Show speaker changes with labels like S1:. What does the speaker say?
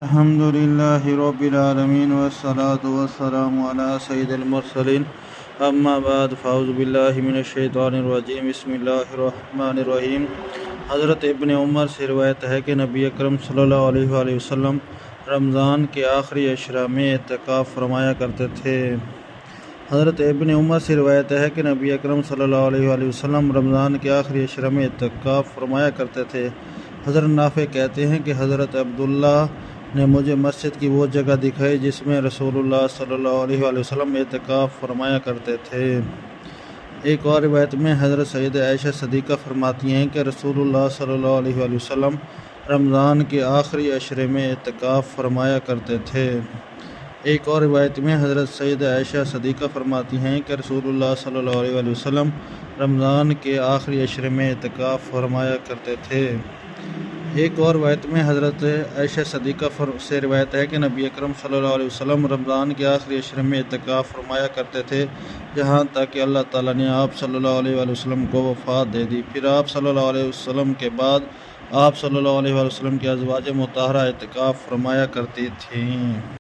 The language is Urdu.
S1: الحمد للہ رب العالمین والصلاة والسلام علی سید المرسلین اما بعد فاعوذ باللہ من الشیطان الرجیم بسم اللہ الرحمن الرحیم۔ حضرت ابن عمر سے روایت ہے کہ نبی اکرم صلی اللہ علیہ وآلہ وسلم رمضان کے آخری عشرہ میں اعتکاف فرمایا کرتے تھے۔ حضرت ابن عمر سے روایت ہے کہ نبی اکرم صلی اللہ علیہ وآلہ وسلم رمضان کے آخری عشرہ میں اعتکاف فرمایا کرتے تھے۔ حضرت نافع کہتے ہیں کہ حضرت عبداللہ نے مجھے مسجد کی وہ جگہ دکھائی جس میں رسول اللہ صلی اللہ علیہ وآلہ وسلم اعتکاف فرمایا کرتے تھے۔ ایک اور روایت میں حضرت سید عائشہ صدیقہ فرماتی ہیں کہ رسول اللہ صلی اللہ علیہ وآلہ وسلم رمضان کے آخری عشرے میں اعتکاف فرمایا کرتے تھے۔ ایک اور روایت میں حضرت سید عائشہ صدیقہ فرماتی ہیں کہ رسول اللہ صلی اللہ علیہ وآلہ وسلم رمضان کے آخری عشرے میں اعتکاف فرمایا کرتے تھے۔ ایک اور روایت میں حضرت عائشہ صدیقہ سے روایت ہے کہ نبی اکرم صلی اللہ علیہ وسلم رمضان کے آخری عشرے میں اعتکاف فرمایا کرتے تھے جہاں تک کہ اللہ تعالیٰ نے آپ صلی اللہ علیہ وآلہ وسلم کو وفات دے دی۔ پھر آپ صلی اللہ علیہ وسلم کے بعد آپ صلی اللہ علیہ وآلہ وسلم کی ازواج مطہرہ اعتکاف فرمایا کرتی تھیں۔